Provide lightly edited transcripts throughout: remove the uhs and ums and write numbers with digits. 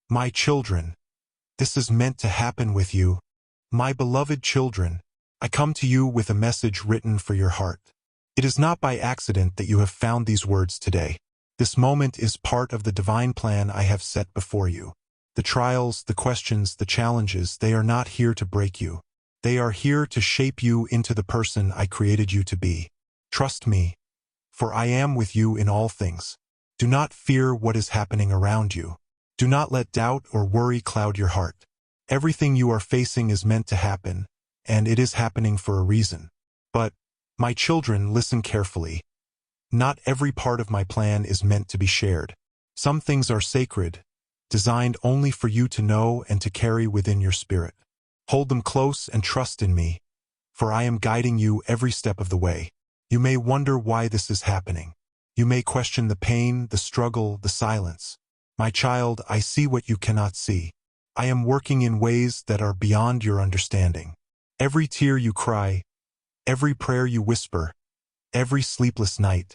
My children, this is meant to happen with you. My beloved children, I come to you with a message written for your heart. It is not by accident that you have found these words today. This moment is part of the divine plan I have set before you. The trials, the questions, the challenges, they are not here to break you. They are here to shape you into the person I created you to be. Trust me, for I am with you in all things. Do not fear what is happening around you. Do not let doubt or worry cloud your heart. Everything you are facing is meant to happen, and it is happening for a reason. But, my children, listen carefully. Not every part of my plan is meant to be shared. Some things are sacred, designed only for you to know and to carry within your spirit. Hold them close and trust in me, for I am guiding you every step of the way. You may wonder why this is happening. You may question the pain, the struggle, the silence. My child, I see what you cannot see. I am working in ways that are beyond your understanding. Every tear you cry, every prayer you whisper, every sleepless night,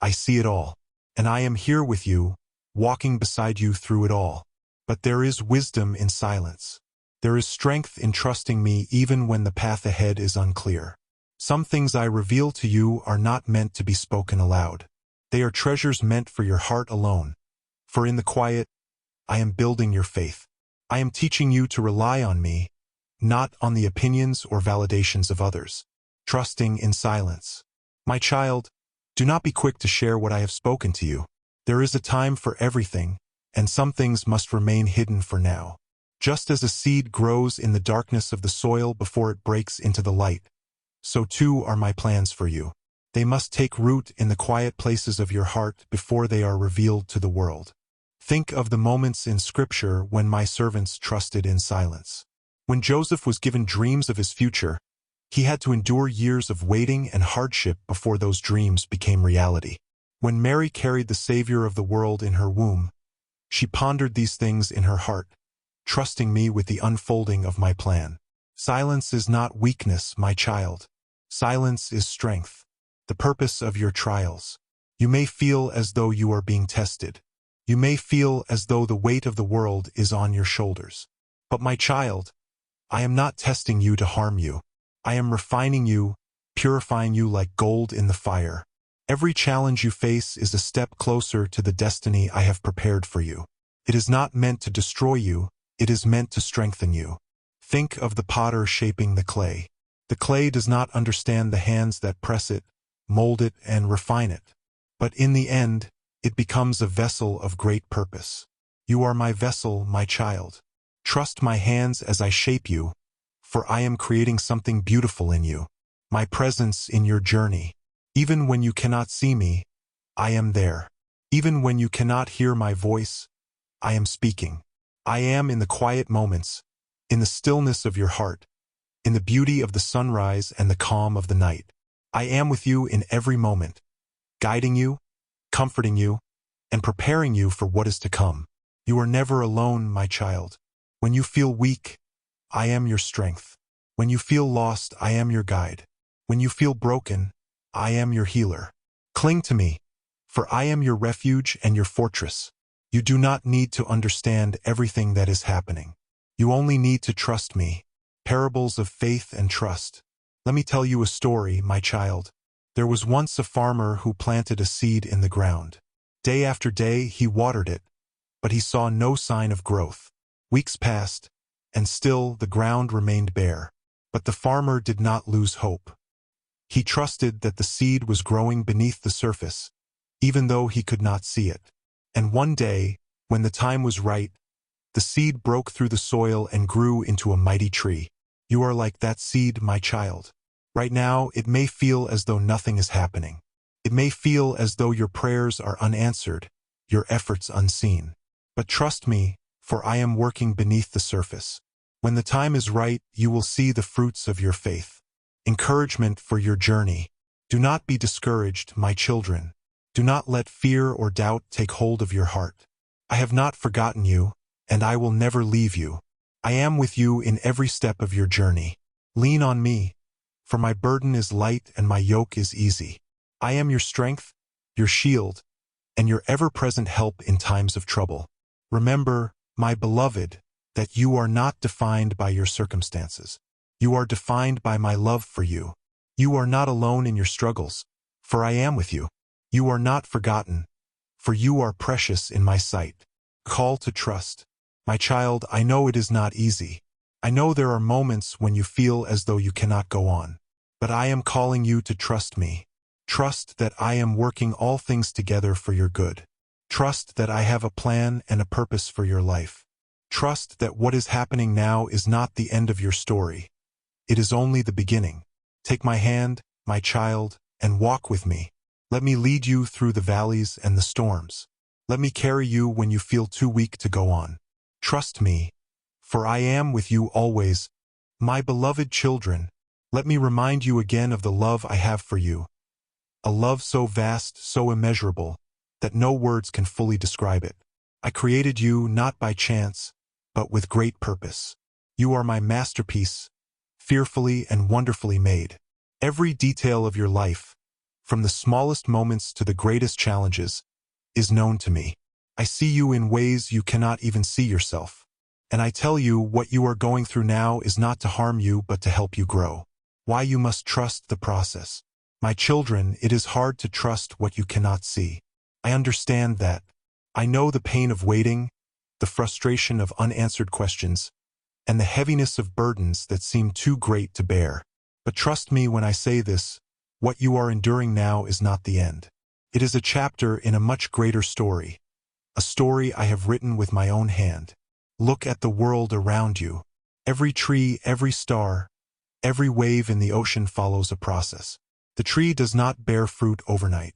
I see it all. And I am here with you, walking beside you through it all. But there is wisdom in silence. There is strength in trusting me even when the path ahead is unclear. Some things I reveal to you are not meant to be spoken aloud. They are treasures meant for your heart alone. For in the quiet, I am building your faith. I am teaching you to rely on me, not on the opinions or validations of others. Trusting in silence. My child, do not be quick to share what I have spoken to you. There is a time for everything, and some things must remain hidden for now. Just as a seed grows in the darkness of the soil before it breaks into the light, so too are my plans for you. They must take root in the quiet places of your heart before they are revealed to the world. Think of the moments in Scripture when my servants trusted in silence. When Joseph was given dreams of his future, he had to endure years of waiting and hardship before those dreams became reality. When Mary carried the Savior of the world in her womb, she pondered these things in her heart, trusting me with the unfolding of my plan. Silence is not weakness, my child. Silence is strength, the purpose of your trials. You may feel as though you are being tested. You may feel as though the weight of the world is on your shoulders. But my child, I am not testing you to harm you. I am refining you, purifying you like gold in the fire. Every challenge you face is a step closer to the destiny I have prepared for you. It is not meant to destroy you, it is meant to strengthen you. Think of the potter shaping the clay. The clay does not understand the hands that press it, mold it, and refine it. But in the end, it becomes a vessel of great purpose. You are my vessel, my child. Trust my hands as I shape you, for I am creating something beautiful in you. My presence in your journey. Even when you cannot see me, I am there. Even when you cannot hear my voice, I am speaking. I am in the quiet moments, in the stillness of your heart, in the beauty of the sunrise and the calm of the night. I am with you in every moment, guiding you, comforting you, and preparing you for what is to come. You are never alone, my child. When you feel weak, I am your strength. When you feel lost, I am your guide. When you feel broken, I am your healer. Cling to me, for I am your refuge and your fortress. You do not need to understand everything that is happening. You only need to trust me. Parables of faith and trust. Let me tell you a story, my child. There was once a farmer who planted a seed in the ground. Day after day he watered it, but he saw no sign of growth. Weeks passed, and still the ground remained bare. But the farmer did not lose hope. He trusted that the seed was growing beneath the surface, even though he could not see it. And one day, when the time was right, the seed broke through the soil and grew into a mighty tree. You are like that seed, my child. Right now, it may feel as though nothing is happening. It may feel as though your prayers are unanswered, your efforts unseen. But trust me, for I am working beneath the surface. When the time is right, you will see the fruits of your faith. Encouragement for your journey. Do not be discouraged, my children. Do not let fear or doubt take hold of your heart. I have not forgotten you, and I will never leave you. I am with you in every step of your journey. Lean on me, for my burden is light and my yoke is easy. I am your strength, your shield, and your ever-present help in times of trouble. Remember, my beloved, that you are not defined by your circumstances. You are defined by my love for you. You are not alone in your struggles, for I am with you. You are not forgotten, for you are precious in my sight. Call to trust. My child, I know it is not easy. I know there are moments when you feel as though you cannot go on. But I am calling you to trust me. Trust that I am working all things together for your good. Trust that I have a plan and a purpose for your life. Trust that what is happening now is not the end of your story. It is only the beginning. Take my hand, my child, and walk with me. Let me lead you through the valleys and the storms. Let me carry you when you feel too weak to go on. Trust me, for I am with you always. My beloved children, let me remind you again of the love I have for you. A love so vast, so immeasurable, that no words can fully describe it. I created you not by chance, but with great purpose. You are my masterpiece, fearfully and wonderfully made. Every detail of your life, from the smallest moments to the greatest challenges, is known to me. I see you in ways you cannot even see yourself. And I tell you, what you are going through now is not to harm you but to help you grow. Why you must trust the process. My children, it is hard to trust what you cannot see. I understand that. I know the pain of waiting, the frustration of unanswered questions, and the heaviness of burdens that seem too great to bear. But trust me when I say this, what you are enduring now is not the end. It is a chapter in a much greater story, a story I have written with my own hand. Look at the world around you. Every tree, every star, every wave in the ocean follows a process. The tree does not bear fruit overnight.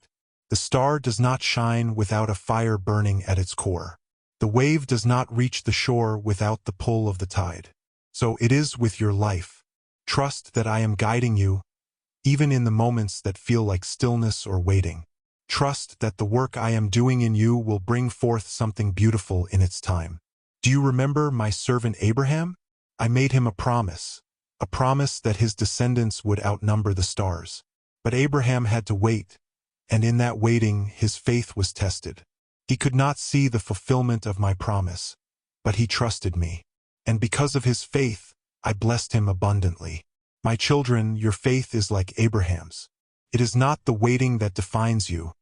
The star does not shine without a fire burning at its core. The wave does not reach the shore without the pull of the tide. So it is with your life. Trust that I am guiding you, even in the moments that feel like stillness or waiting. Trust that the work I am doing in you will bring forth something beautiful in its time. Do you remember my servant Abraham? I made him a promise that his descendants would outnumber the stars. But Abraham had to wait, and in that waiting his faith was tested. He could not see the fulfillment of my promise, but he trusted me. And because of his faith, I blessed him abundantly. My children, your faith is like Abraham's. It is not the waiting that defines you.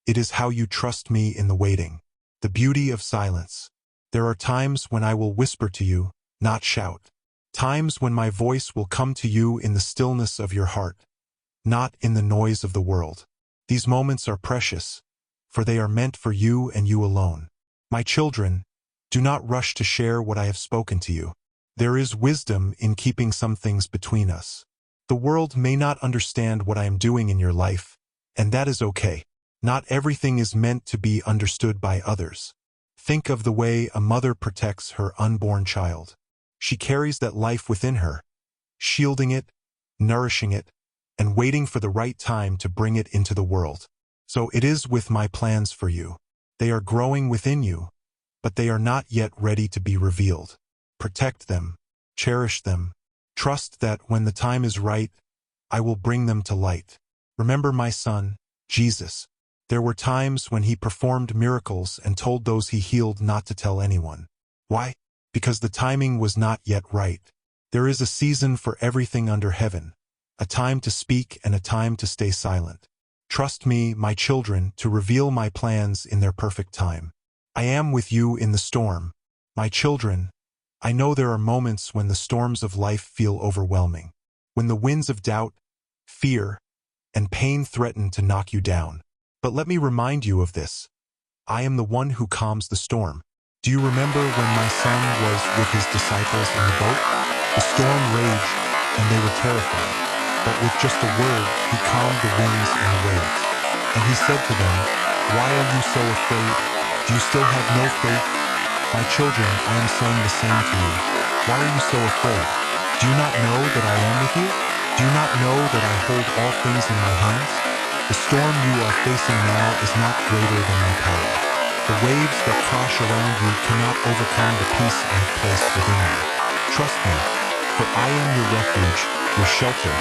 It is how you trust me in the waiting. The beauty of silence. There are times when I will whisper to you, not shout. Times when my voice will come to you in the stillness of your heart, not in the noise of the world. These moments are precious, for they are meant for you and you alone. My children, do not rush to share what I have spoken to you. There is wisdom in keeping some things between us. The world may not understand what I am doing in your life, and that is okay. Not everything is meant to be understood by others. Think of the way a mother protects her unborn child. She carries that life within her, shielding it, nourishing it, and waiting for the right time to bring it into the world. So it is with my plans for you. They are growing within you, but they are not yet ready to be revealed. Protect them, cherish them, trust that when the time is right, I will bring them to light. Remember my son, Jesus. There were times when he performed miracles and told those he healed not to tell anyone. Why? Because the timing was not yet right. There is a season for everything under heaven, a time to speak and a time to stay silent. Trust me, my children, to reveal my plans in their perfect time. I am with you in the storm. My children, I know there are moments when the storms of life feel overwhelming, when the winds of doubt, fear, and pain threaten to knock you down. But let me remind you of this. I am the one who calms the storm. Do you remember when my son was with his disciples in the boat? The storm raged, and they were terrified. But with just a word, he calmed the winds and the waves. And he said to them, "Why are you so afraid? Do you still have no faith?" My children, I am saying the same to you. Why are you so afraid? Do you not know that I am with you? Do you not know that I hold all things in my hands? The storm you are facing now is not greater than my power. The waves that crash around you cannot overcome the peace I have placed within you. Trust me, for I am your refuge, your shelter,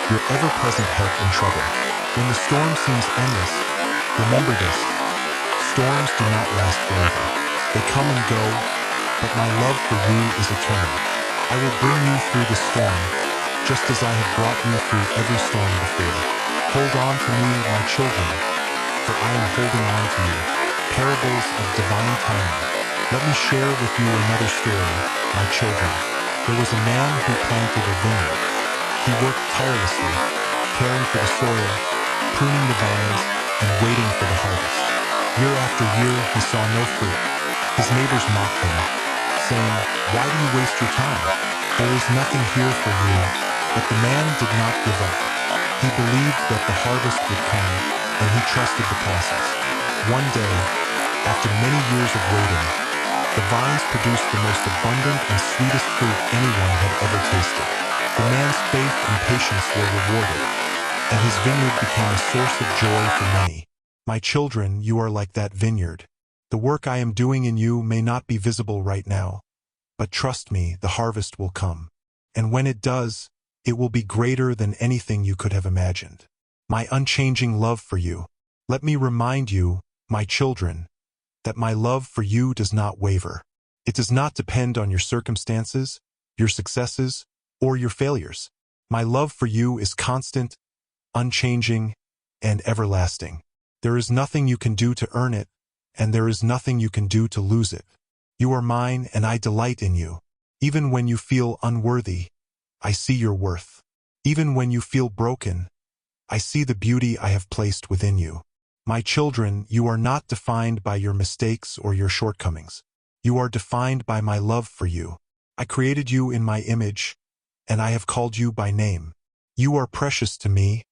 your ever-present help in trouble. When the storm seems endless, remember this: storms do not last forever. They come and go, but my love for you is eternal. I will bring you through the storm, just as I have brought you through every storm before. Hold on to me, my children, for I am holding on to you. Parables of divine timing. Let me share with you another story, my children. There was a man who planted a vineyard. He worked tirelessly, caring for the soil, pruning the vines, and waiting for the harvest. Year after year, he saw no fruit. His neighbors mocked him, saying, "Why do you waste your time? There is nothing here for you." But the man did not give up. He believed that the harvest would come, and he trusted the process. One day, after many years of waiting, the vines produced the most abundant and sweetest fruit anyone had ever tasted. The man's faith and patience were rewarded, and his vineyard became a source of joy for many. My children, you are like that vineyard. The work I am doing in you may not be visible right now, but trust me, the harvest will come. And when it does, it will be greater than anything you could have imagined. My unchanging love for you. Let me remind you, my children, that my love for you does not waver. It does not depend on your circumstances, your successes, or your failures. My love for you is constant, unchanging, and everlasting. There is nothing you can do to earn it, and there is nothing you can do to lose it. You are mine, and I delight in you. Even when you feel unworthy, I see your worth. Even when you feel broken, I see the beauty I have placed within you. My children, you are not defined by your mistakes or your shortcomings. You are defined by my love for you. I created you in my image, and I have called you by name. You are precious to me,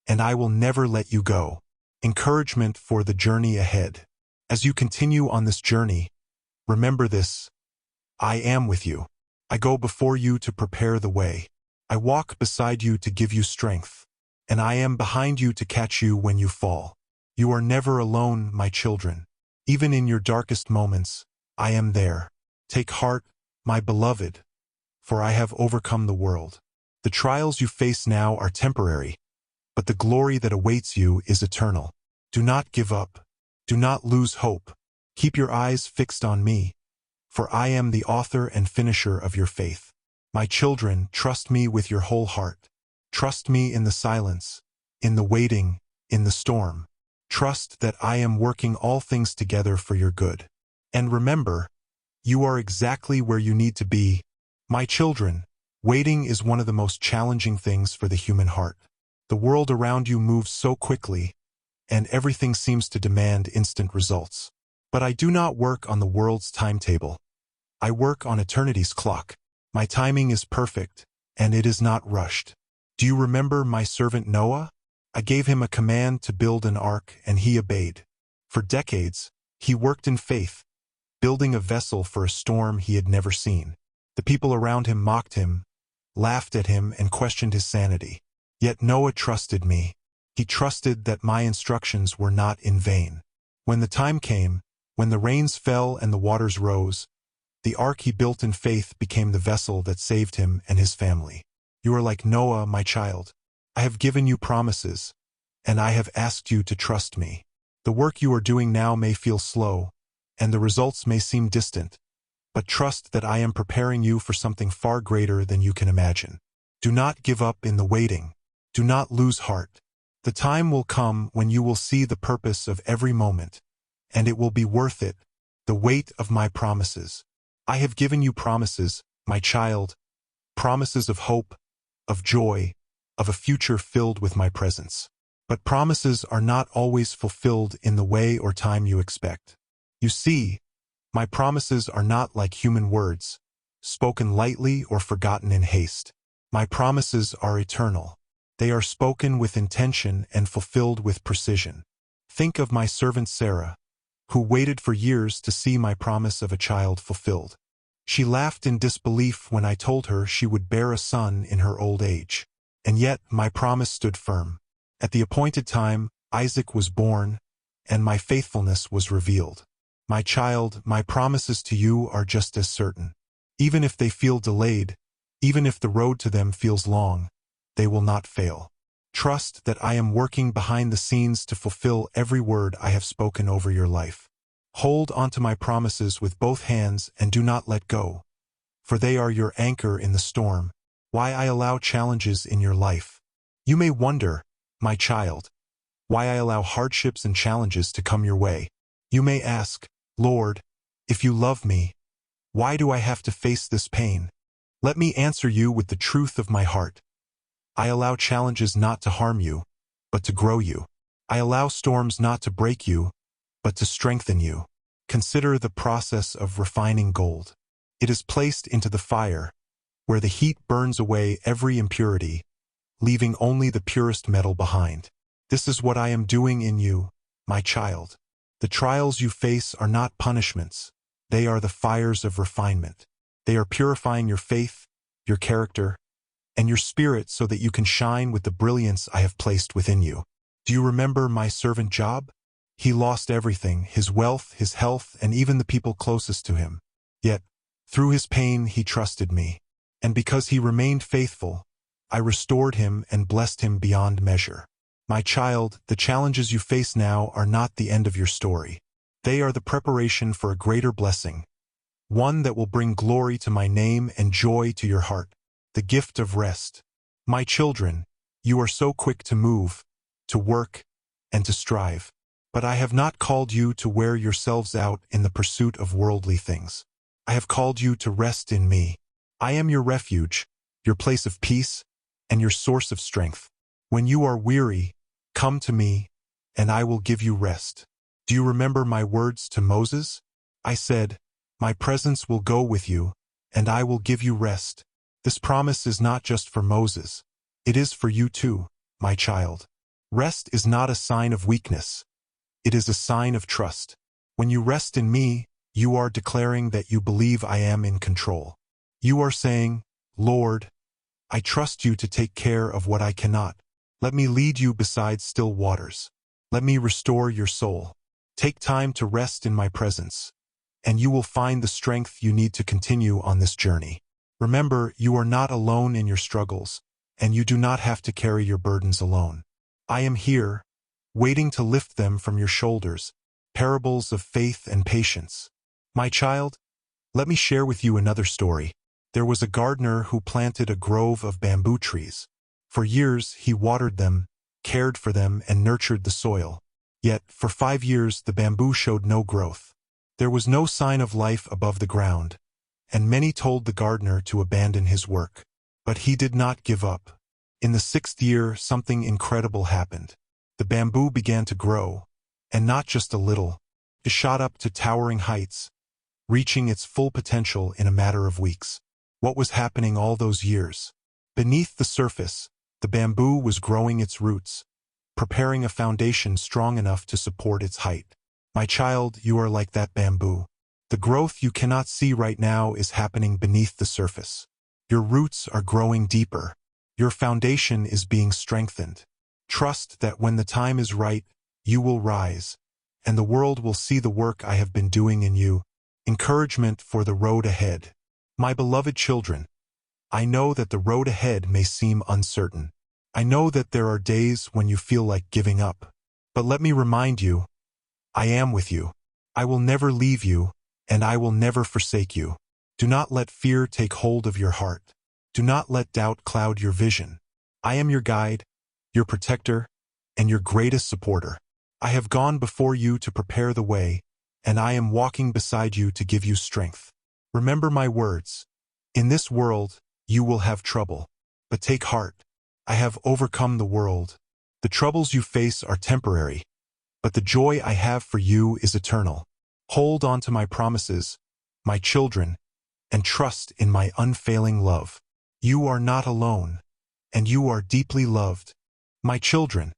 and I will never let you go. Encouragement for the journey ahead. As you continue on this journey, remember this: I am with you. I go before you to prepare the way. I walk beside you to give you strength, and I am behind you to catch you when you fall. You are never alone, my children. Even in your darkest moments, I am there. Take heart, my beloved, for I have overcome the world. The trials you face now are temporary, but the glory that awaits you is eternal. Do not give up. Do not lose hope. Keep your eyes fixed on me, for I am the author and finisher of your faith. My children, trust me with your whole heart. Trust me in the silence, in the waiting, in the storm. Trust that I am working all things together for your good. And remember, you are exactly where you need to be. My children, waiting is one of the most challenging things for the human heart. The world around you moves so quickly, and everything seems to demand instant results. But I do not work on the world's timetable. I work on eternity's clock. My timing is perfect, and it is not rushed. Do you remember my servant Noah? I gave him a command to build an ark, and he obeyed. For decades, he worked in faith, building a vessel for a storm he had never seen. The people around him mocked him, laughed at him, and questioned his sanity. Yet Noah trusted me. He trusted that my instructions were not in vain. When the time came, when the rains fell and the waters rose, the ark he built in faith became the vessel that saved him and his family. You are like Noah, my child. I have given you promises, and I have asked you to trust me. The work you are doing now may feel slow, and the results may seem distant, but trust that I am preparing you for something far greater than you can imagine. Do not give up in the waiting. Do not lose heart. The time will come when you will see the purpose of every moment, and it will be worth it, the weight of my promises. I have given you promises, my child, promises of hope, of joy, of a future filled with my presence. But promises are not always fulfilled in the way or time you expect. You see, my promises are not like human words, spoken lightly or forgotten in haste. My promises are eternal. They are spoken with intention and fulfilled with precision. Think of my servant Sarah, who waited for years to see my promise of a child fulfilled. She laughed in disbelief when I told her she would bear a son in her old age. And yet my promise stood firm. At the appointed time, Isaac was born, and my faithfulness was revealed. My child, my promises to you are just as certain. Even if they feel delayed, even if the road to them feels long, they will not fail. Trust that I am working behind the scenes to fulfill every word I have spoken over your life. Hold onto my promises with both hands and do not let go, for they are your anchor in the storm. Why I allow challenges in your life. You may wonder, my child, why I allow hardships and challenges to come your way. You may ask, Lord, if you love me, why do I have to face this pain? Let me answer you with the truth of my heart. I allow challenges not to harm you, but to grow you. I allow storms not to break you, but to strengthen you. Consider the process of refining gold. It is placed into the fire, where the heat burns away every impurity, leaving only the purest metal behind. This is what I am doing in you, my child. The trials you face are not punishments. They are the fires of refinement. They are purifying your faith, your character, and your spirit so that you can shine with the brilliance I have placed within you. Do you remember my servant Job? He lost everything, his wealth, his health, and even the people closest to him. Yet, through his pain, he trusted me. And because he remained faithful, I restored him and blessed him beyond measure. My child, the challenges you face now are not the end of your story. They are the preparation for a greater blessing, one that will bring glory to my name and joy to your heart, the gift of rest. My children, you are so quick to move, to work, and to strive. But I have not called you to wear yourselves out in the pursuit of worldly things. I have called you to rest in me. I am your refuge, your place of peace, and your source of strength. When you are weary, come to me, and I will give you rest. Do you remember my words to Moses? I said, my presence will go with you, and I will give you rest. This promise is not just for Moses. It is for you too, my child. Rest is not a sign of weakness. It is a sign of trust. When you rest in me, you are declaring that you believe I am in control. You are saying, Lord, I trust you to take care of what I cannot. Let me lead you beside still waters. Let me restore your soul. Take time to rest in my presence, and you will find the strength you need to continue on this journey. Remember, you are not alone in your struggles, and you do not have to carry your burdens alone. I am here, waiting to lift them from your shoulders, parables of faith and patience. My child, let me share with you another story. There was a gardener who planted a grove of bamboo trees. For years, he watered them, cared for them, and nurtured the soil. Yet, for 5 years, the bamboo showed no growth. There was no sign of life above the ground, and many told the gardener to abandon his work. But he did not give up. In the 6th year, something incredible happened. The bamboo began to grow, and not just a little. It shot up to towering heights, reaching its full potential in a matter of weeks. What was happening all those years? Beneath the surface, the bamboo was growing its roots, preparing a foundation strong enough to support its height. My child, you are like that bamboo. The growth you cannot see right now is happening beneath the surface. Your roots are growing deeper. Your foundation is being strengthened. Trust that when the time is right, you will rise, and the world will see the work I have been doing in you. Encouragement for the road ahead. My beloved children, I know that the road ahead may seem uncertain. I know that there are days when you feel like giving up. But let me remind you, I am with you. I will never leave you, and I will never forsake you. Do not let fear take hold of your heart. Do not let doubt cloud your vision. I am your guide, your protector, and your greatest supporter. I have gone before you to prepare the way, and I am walking beside you to give you strength. Remember my words. In this world, you will have trouble. But take heart. I have overcome the world. The troubles you face are temporary, but the joy I have for you is eternal. Hold on to my promises, my children, and trust in my unfailing love. You are not alone, and you are deeply loved. My children,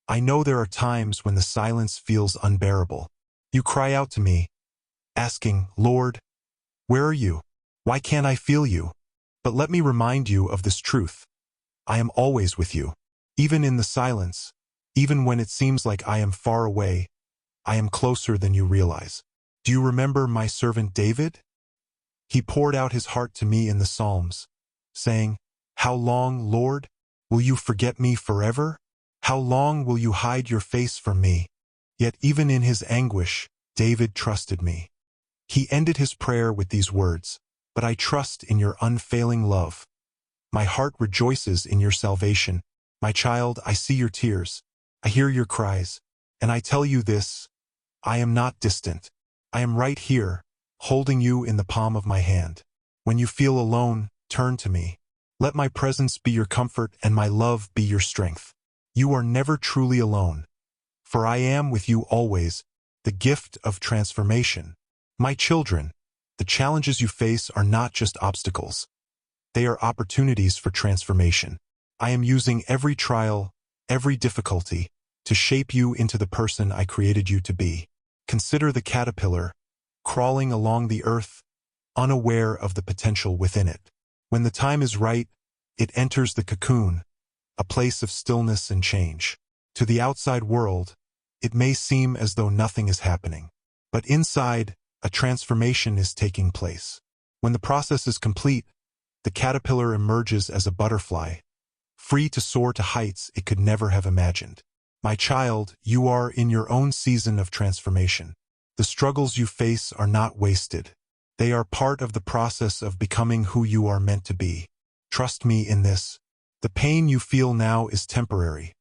I know there are times when the silence feels unbearable. You cry out to me, asking, Lord, where are you? Why can't I feel you? But let me remind you of this truth. I am always with you. Even in the silence, even when it seems like I am far away, I am closer than you realize. Do you remember my servant David? He poured out his heart to me in the Psalms, saying, How long, Lord, will you forget me forever? How long will you hide your face from me? Yet even in his anguish, David trusted me. He ended his prayer with these words, "But I trust in your unfailing love. My heart rejoices in your salvation. My child, I see your tears. I hear your cries. And I tell you this, I am not distant. I am right here, holding you in the palm of my hand. When you feel alone, turn to me. Let my presence be your comfort and my love be your strength. You are never truly alone, for I am with you always, the gift of transformation. My children, the challenges you face are not just obstacles. They are opportunities for transformation. I am using every trial, every difficulty, to shape you into the person I created you to be. Consider the caterpillar, crawling along the earth, unaware of the potential within it. When the time is right, it enters the cocoon, a place of stillness and change. To the outside world, it may seem as though nothing is happening. But inside, a transformation is taking place. When the process is complete, the caterpillar emerges as a butterfly, free to soar to heights it could never have imagined. My child, you are in your own season of transformation. The struggles you face are not wasted. They are part of the process of becoming who you are meant to be. Trust me in this. The pain you feel now is temporary,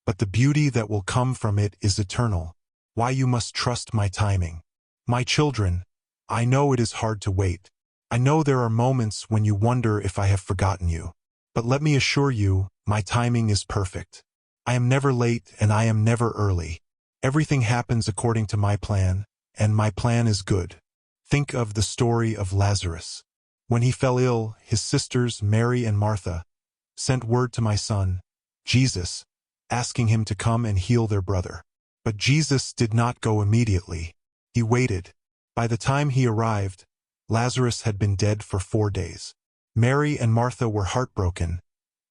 but the beauty that will come from it is eternal. Why you must trust my timing. My children, I know it is hard to wait. I know there are moments when you wonder if I have forgotten you. But let me assure you, my timing is perfect. I am never late and I am never early. Everything happens according to my plan, and my plan is good. Think of the story of Lazarus. When he fell ill, his sisters, Mary and Martha, sent word to my son, Jesus, asking him to come and heal their brother. But Jesus did not go immediately. He waited. By the time he arrived, Lazarus had been dead for 4 days. Mary and Martha were heartbroken,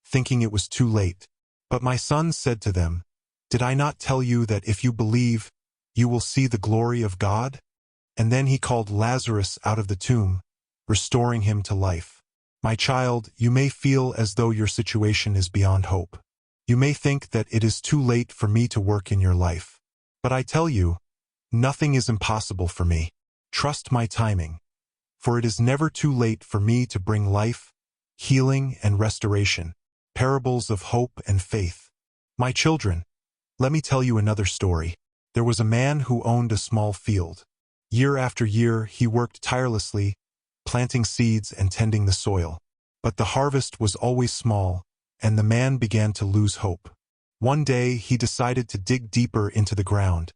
thinking it was too late. But my son said to them, "Did I not tell you that if you believe, you will see the glory of God?" And then he called Lazarus out of the tomb, restoring him to life. My child, you may feel as though your situation is beyond hope. You may think that it is too late for me to work in your life. But I tell you, nothing is impossible for me. Trust my timing, for it is never too late for me to bring life, healing, and restoration, parables of hope and faith. My children, let me tell you another story. There was a man who owned a small field. Year after year, he worked tirelessly, planting seeds and tending the soil. But the harvest was always small, and the man began to lose hope. One day, he decided to dig deeper into the ground,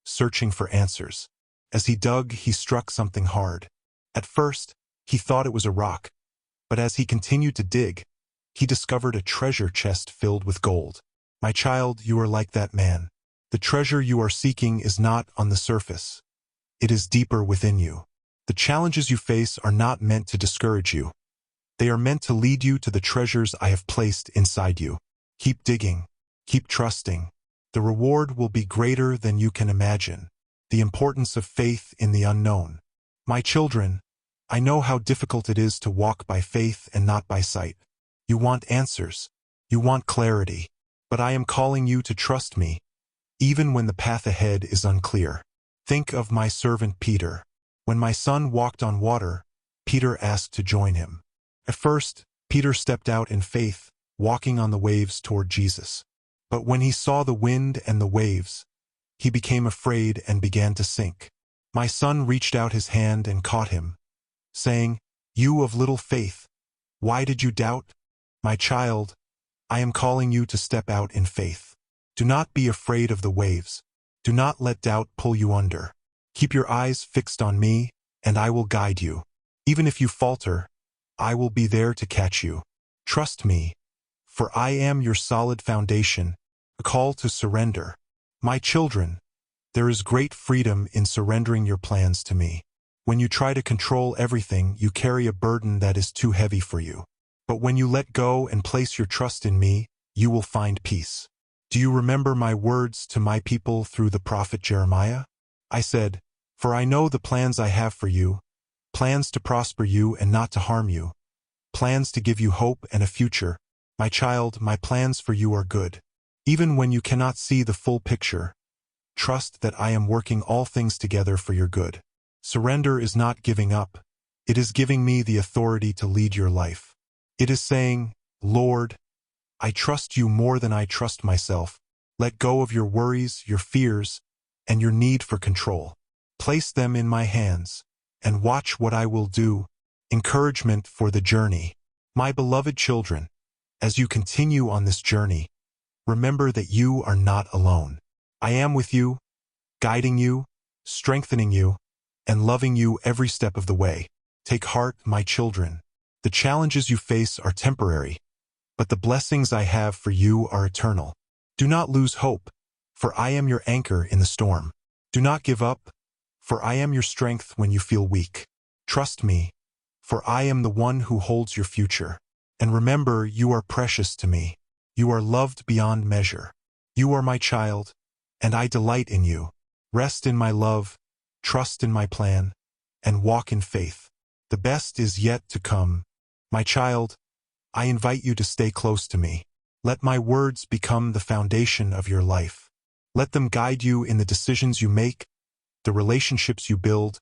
searching for answers. As he dug, he struck something hard. At first, he thought it was a rock, but as he continued to dig, he discovered a treasure chest filled with gold. My child, you are like that man. The treasure you are seeking is not on the surface. It is deeper within you. The challenges you face are not meant to discourage you. They are meant to lead you to the treasures I have placed inside you. Keep digging. Keep trusting. The reward will be greater than you can imagine. The importance of faith in the unknown. My children, I know how difficult it is to walk by faith and not by sight. You want answers. You want clarity. But I am calling you to trust me, even when the path ahead is unclear. Think of my servant Peter. When my son walked on water, Peter asked to join him. At first, Peter stepped out in faith, walking on the waves toward Jesus. But when he saw the wind and the waves, he became afraid and began to sink. My son reached out his hand and caught him, saying, "You of little faith, why did you doubt?" My child, I am calling you to step out in faith. Do not be afraid of the waves. Do not let doubt pull you under. Keep your eyes fixed on me, and I will guide you. Even if you falter, I will be there to catch you. Trust me, for I am your solid foundation, a call to surrender. My children, there is great freedom in surrendering your plans to me. When you try to control everything, you carry a burden that is too heavy for you. But when you let go and place your trust in me, you will find peace. Do you remember my words to my people through the prophet Jeremiah? I said, "For I know the plans I have for you, plans to prosper you and not to harm you, plans to give you hope and a future. My child, my plans for you are good." Even when you cannot see the full picture, Trust that I am working all things together for your good. Surrender is not giving up. It is giving me the authority to lead your life. It is saying, Lord, I trust you more than I trust myself. Let go of your worries, your fears, and your need for control. Place them in my hands, and watch what I will do. Encouragement for the journey. My beloved children, as you continue on this journey, remember that you are not alone. I am with you, guiding you, strengthening you, and loving you every step of the way. Take heart, my children. The challenges you face are temporary, but the blessings I have for you are eternal. Do not lose hope, for I am your anchor in the storm. Do not give up, for I am your strength when you feel weak. Trust me, for I am the one who holds your future. And remember, you are precious to me. You are loved beyond measure. You are my child, and I delight in you. Rest in my love, trust in my plan, and walk in faith. The best is yet to come. My child, I invite you to stay close to me. Let my words become the foundation of your life. Let them guide you in the decisions you make, the relationships you build,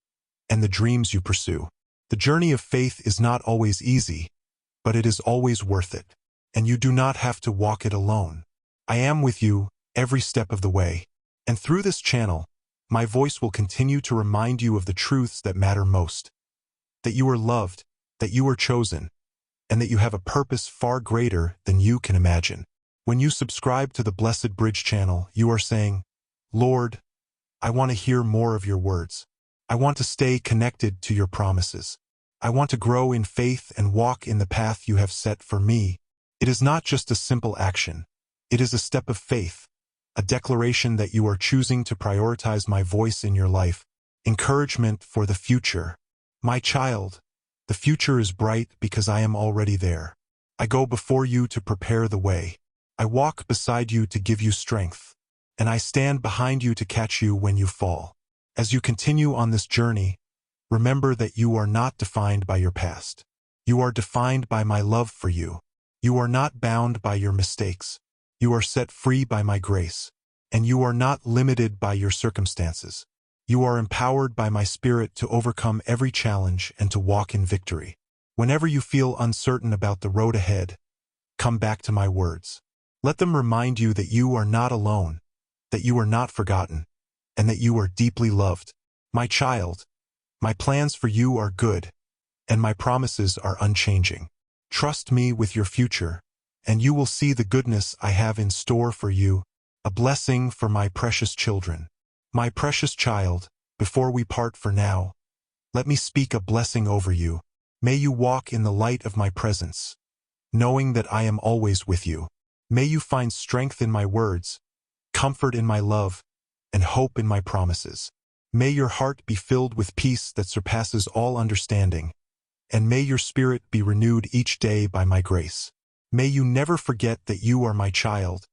and the dreams you pursue. The journey of faith is not always easy, but it is always worth it. And you do not have to walk it alone. I am with you every step of the way. And through this channel, my voice will continue to remind you of the truths that matter most. That you are loved, that you are chosen, and that you have a purpose far greater than you can imagine. When you subscribe to the Blessed Bridge channel, you are saying, Lord, I want to hear more of your words. I want to stay connected to your promises. I want to grow in faith and walk in the path you have set for me. It is not just a simple action. It is a step of faith, a declaration that you are choosing to prioritize my voice in your life. Encouragement for the future. My child, the future is bright because I am already there. I go before you to prepare the way. I walk beside you to give you strength, and I stand behind you to catch you when you fall. As you continue on this journey, remember that you are not defined by your past. You are defined by my love for you. You are not bound by your mistakes. You are set free by my grace, and you are not limited by your circumstances. You are empowered by my spirit to overcome every challenge and to walk in victory. Whenever you feel uncertain about the road ahead, come back to my words. Let them remind you that you are not alone, that you are not forgotten, and that you are deeply loved. My child, my plans for you are good, and my promises are unchanging. Trust me with your future, and you will see the goodness I have in store for you, a blessing for my precious children. My precious child, before we part for now, let me speak a blessing over you. May you walk in the light of my presence, knowing that I am always with you. May you find strength in my words, comfort in my love, and hope in my promises. May your heart be filled with peace that surpasses all understanding, and may your spirit be renewed each day by my grace. May you never forget that you are my child,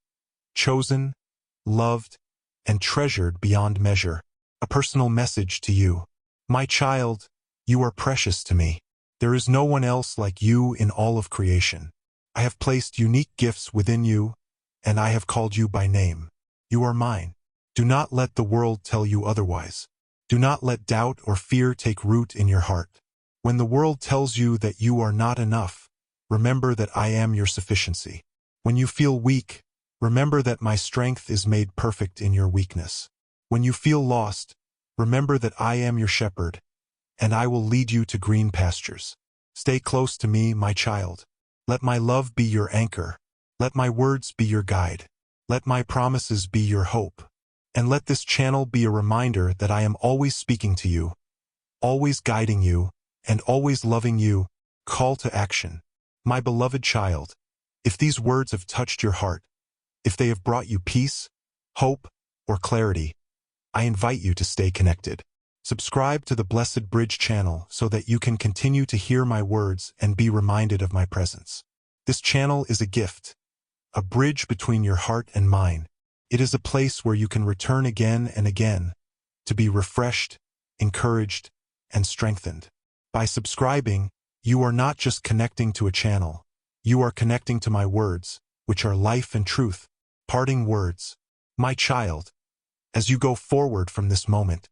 chosen, loved, and treasured beyond measure. A personal message to you. My child, you are precious to me. There is no one else like you in all of creation. I have placed unique gifts within you, and I have called you by name. You are mine. Do not let the world tell you otherwise. Do not let doubt or fear take root in your heart. When the world tells you that you are not enough, remember that I am your sufficiency. When you feel weak, remember that my strength is made perfect in your weakness. When you feel lost, remember that I am your shepherd, and I will lead you to green pastures. Stay close to me, my child. Let my love be your anchor. Let my words be your guide. Let my promises be your hope. And let this channel be a reminder that I am always speaking to you, always guiding you, and always loving you. Call to action. My beloved child, if these words have touched your heart, if they have brought you peace, hope, or clarity, I invite you to stay connected. Subscribe to the Blessed Bridge channel so that you can continue to hear my words and be reminded of my presence. This channel is a gift, a bridge between your heart and mine. It is a place where you can return again and again to be refreshed, encouraged, and strengthened. By subscribing, you are not just connecting to a channel, you are connecting to my words, which are life and truth. Parting words. My child, As you go forward from this moment,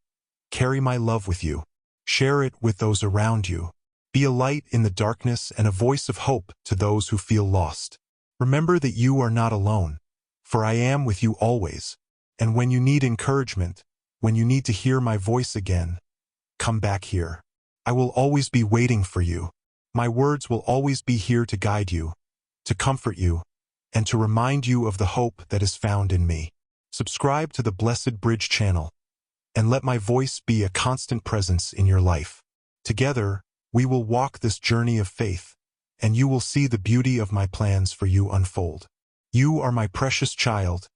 carry my love with you. Share it with those around you. Be a light in the darkness and a voice of hope to those who feel lost. Remember that you are not alone, for I am with you always. And when you need encouragement, when you need to hear my voice again, come back here. I will always be waiting for you. My words will always be here to guide you, to comfort you, and to remind you of the hope that is found in me. Subscribe to the Blessed Bridge channel, and let my voice be a constant presence in your life. Together, we will walk this journey of faith, and you will see the beauty of my plans for you unfold. You are my precious child,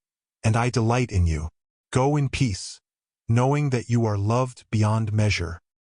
and I delight in you. Go in peace, knowing that you are loved beyond measure.